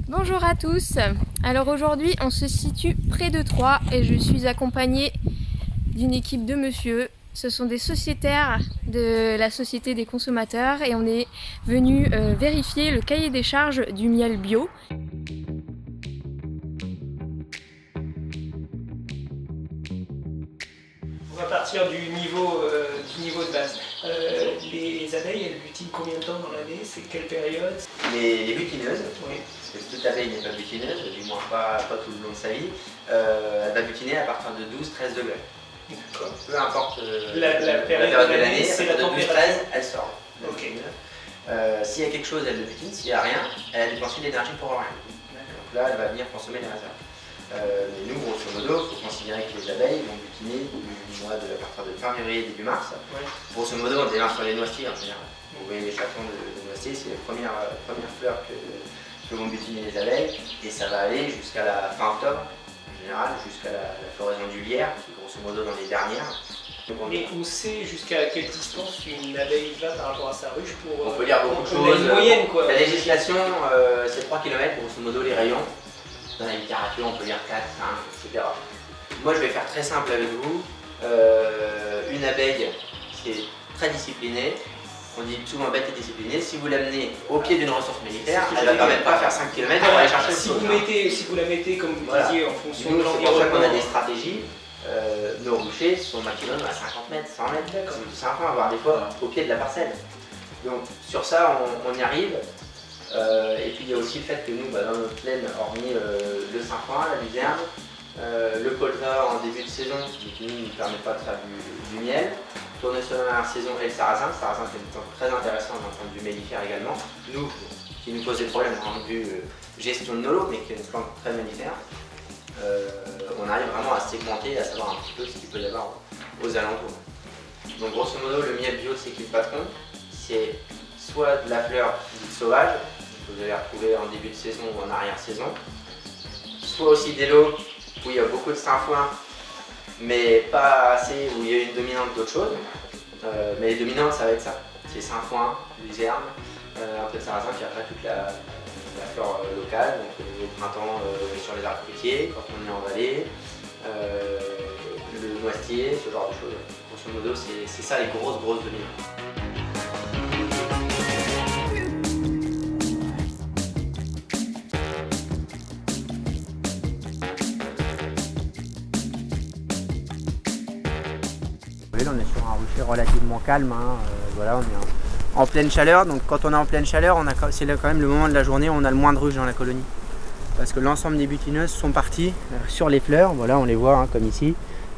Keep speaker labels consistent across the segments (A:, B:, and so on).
A: Bonjour à tous. Alors aujourd'hui on se situe près de Troyes et je suis accompagnée d'une équipe de monsieur. Ce sont des sociétaires de la Société des consommateurs et on est venu vérifier le cahier des charges du miel bio.
B: On va partir du niveau de base. Les abeilles, elles butinent combien de temps dans l'année? C'est quelle période?
C: Les butineuses,
B: Oui.
C: parce que toute abeille n'est pas butineuse, du moins pas tout le long de sa vie, elle va butiner à partir de 12-13 degrés.
B: D'accord.
C: Peu importe
B: La période de l'année, c'est la
C: à partir de 12-13, elle sort.
B: Ok.
C: S'il y a quelque chose, elle le butine, s'il n'y a rien, elle a dépensé de l'énergie pour rien. Donc là, elle va venir consommer les réserves. Mais nous, grosso modo, il faut considérer que les abeilles vont butiner du mois à partir de fin février, début mars.
B: Ouais.
C: Grosso modo, on démarre sur les noisetiers en général. Vous voyez les chatons de noisetiers, c'est les premières fleurs que vont butiner les abeilles, et ça va aller jusqu'à la fin octobre, en général, jusqu'à la floraison du lierre, qui est grosso modo dans les dernières. Donc
B: Mais on sait jusqu'à quelle distance une abeille va par rapport à sa ruche pour.
C: on peut lire beaucoup de
B: on a
C: choses.
B: une moyenne quoi.
C: La législation, c'est 3 km, grosso modo, les rayons. Dans la littérature, on peut lire 4, 5, etc. Moi, je vais faire très simple avec vous. Une abeille qui est très disciplinée, on dit souvent bête et disciplinée, si vous l'amenez au pied d'une ressource mellifère, elle ne va quand même pas faire 5 km pour aller chercher le
B: si
C: chose.
B: vous la mettez, comme vous
C: Voilà.
B: disiez, en fonction
C: Nous,
B: de
C: c'est pour ça qu'on a
B: l'environnement.
C: des stratégies. Nos ruchers sont maximum à 50 mètres, 100 mètres,
B: D'accord.
C: 50, voire des fois au pied de la parcelle. Donc sur ça, on y arrive. Et puis il y a aussi le fait que nous, dans notre plaine, hormis le sainfoin, la luzerne, le colza en début de saison, qui nous ne permet pas de faire du miel, tournesol en dernière saison et le sarrasin qui est une plante très intéressante d'un point de vue mellifère également. Nous, qui nous pose des problèmes d'un point de vue gestion de nos lots, mais qui est une plante très mellifère. On arrive vraiment à segmenter et à savoir un petit peu ce qu'il peut y avoir aux alentours. Donc grosso modo, le miel bio, c'est qui le patron? C'est soit de la fleur dite sauvage, que vous allez retrouver en début de saison ou en arrière-saison, soit aussi des lots où il y a beaucoup de sainfoin, mais pas assez où il y a une dominante d'autre chose. Mais les dominantes, ça va être ça. C'est sainfoin, luzerne, un peu de sarrasin, puis après toute la flore locale, donc au printemps sur les arbres fruitiers, quand on est en vallée, le noisetier, ce genre de choses. Grosso modo, c'est ça les grosses dominantes. Là, on est sur un rucher relativement calme, voilà, on est en pleine chaleur, donc quand on est en pleine chaleur, c'est quand même le moment de la journée où on a le moins de ruches dans la colonie. Parce que l'ensemble des butineuses sont parties sur les fleurs, voilà, on les voit comme ici,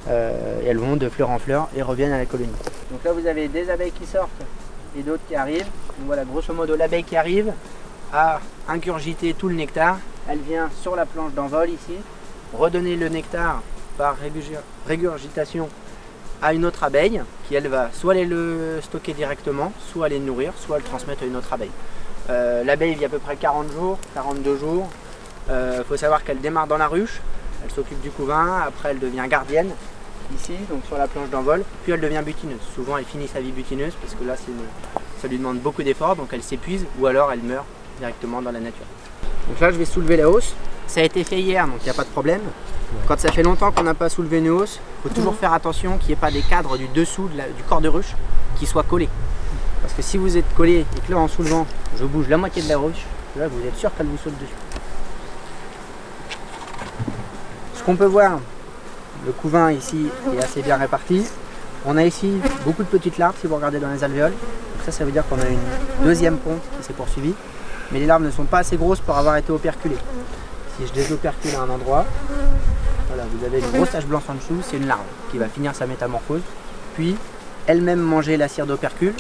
C: et elles vont de fleur en fleur et reviennent à la colonie. Donc là vous avez des abeilles qui sortent et d'autres qui arrivent. Donc voilà, grosso modo, l'abeille qui arrive a ingurgité tout le nectar, elle vient sur la planche d'envol ici, redonner le nectar par régurgitation à une autre abeille qui elle va soit aller le stocker directement, soit aller le nourrir, soit le transmettre à une autre abeille. L'abeille vit à peu près 40 jours, 42 jours. Faut savoir qu'elle démarre dans la ruche, elle s'occupe du couvain, après elle devient gardienne ici, donc sur la planche d'envol, puis elle devient butineuse. Souvent elle finit sa vie butineuse parce que là ça lui demande beaucoup d'efforts, donc elle s'épuise ou alors elle meurt directement dans la nature. Donc là je vais soulever la hausse, ça a été fait hier donc il n'y a pas de problème. Quand ça fait longtemps qu'on n'a pas soulevé une hausse, il faut toujours faire attention qu'il n'y ait pas des cadres du dessous du corps de ruche qui soient collés. Parce que si vous êtes collé et que là en soulevant, je bouge la moitié de la ruche, là vous êtes sûr qu'elle vous saute dessus. Ce qu'on peut voir, le couvain ici est assez bien réparti. On a ici beaucoup de petites larves si vous regardez dans les alvéoles. Donc ça veut dire qu'on a une deuxième ponte qui s'est poursuivie. Mais les larves ne sont pas assez grosses pour avoir été operculées. Si je désopercule à un endroit, voilà, vous avez une grosse tache blanche en dessous, c'est une larve qui va finir sa métamorphose, puis elle-même manger la cire d'opercule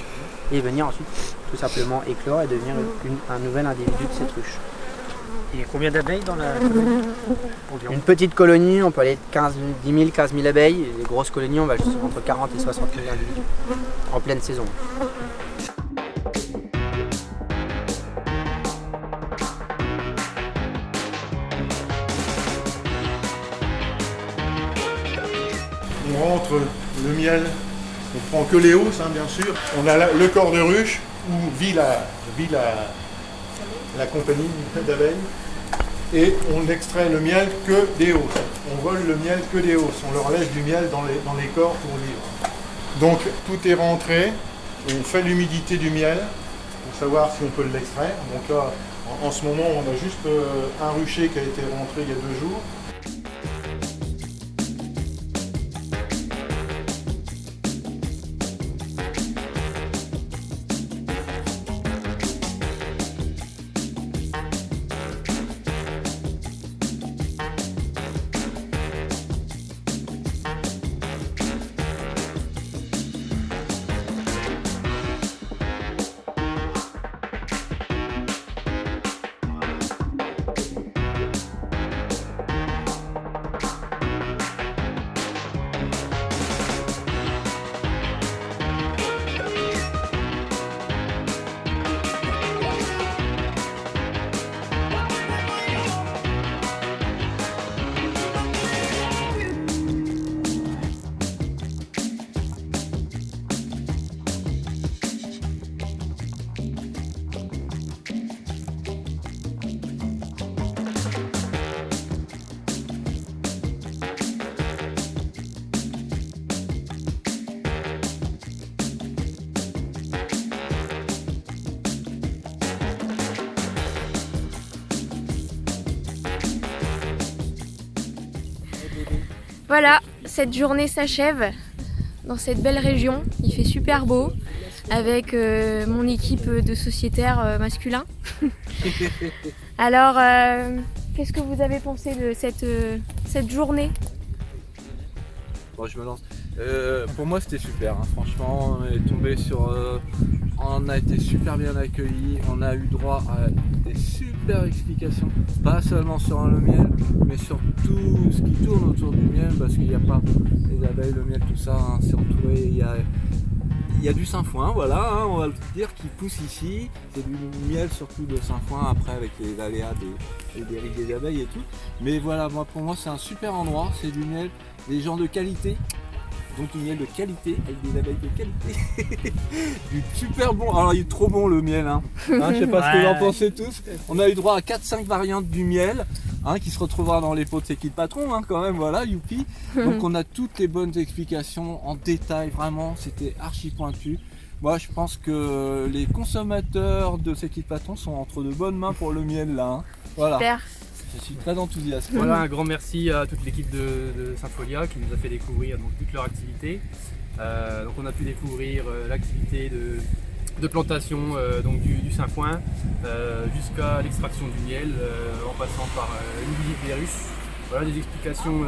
C: et venir ensuite tout simplement éclore et devenir un nouvel individu de cette ruche.
B: Il y a combien d'abeilles dans la colonie?
C: Une petite colonie, on peut aller de 10 000, 15 000 abeilles, et les grosses colonies, on va juste entre 40 et 60 000 individus en pleine saison.
D: On rentre le miel, on prend que les hausses bien sûr. On a le corps de ruche où vit la compagnie d'abeilles. et on n'extrait le miel que des hausses. On vole le miel que des hausses. On leur laisse du miel dans les corps pour vivre. Donc tout est rentré. On fait l'humidité du miel pour savoir si on peut l'extraire. Donc là, en ce moment, on a juste un rucher qui a été rentré il y a 2 jours.
A: Voilà, cette journée s'achève dans cette belle région. Il fait super beau avec mon équipe de sociétaires masculins. Alors, qu'est-ce que vous avez pensé de cette journée?
E: Bon, je me lance. Pour moi, c'était super. Hein. Franchement, on est tombé sur. On a été super bien accueillis. On a eu droit à des super explications. Pas seulement sur le miel, mais sur tout ce qui tourne autour du miel. Parce qu'il n'y a pas les abeilles, le miel, tout ça. Hein, c'est entouré. Il y a du sainfoin, voilà, hein, on va le dire, qui pousse ici. C'est du miel surtout de sainfoin, après avec les aléas des dérives des abeilles et tout. Mais voilà, pour moi, c'est un super endroit. C'est du miel, des gens de qualité. Donc du miel de qualité, avec des abeilles de qualité. Du super bon. Alors il est trop bon le miel. Hein. Hein, je sais pas ce que vous en pensez tous. On a eu droit à 4-5 variantes du miel. Hein, qui se retrouvera dans les pots de ses kits patrons hein, quand même, voilà, youpi. Donc on a toutes les bonnes explications en détail, vraiment, c'était archi pointu. Moi je pense que les consommateurs de ces kits patrons sont entre de bonnes mains pour le miel là. Hein. Voilà.
A: Super.
E: Je suis très enthousiaste.
F: Voilà, un grand merci à toute l'équipe de Sympholia qui nous a fait découvrir donc, toute leur activité. Donc on a pu découvrir l'activité de plantation donc du sainfoin jusqu'à l'extraction du miel en passant par une visite des ruches. Voilà, des explications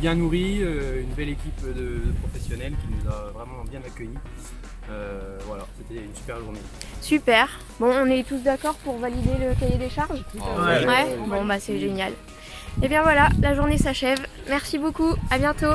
F: bien nourries, une belle équipe de professionnels qui nous a vraiment bien accueillis. Voilà, c'était une super journée.
A: Super. Bon, on est tous d'accord pour valider le cahier des charges? Ouais. Bon, bah c'est génial. Et bien voilà, la journée s'achève. Merci beaucoup, à bientôt.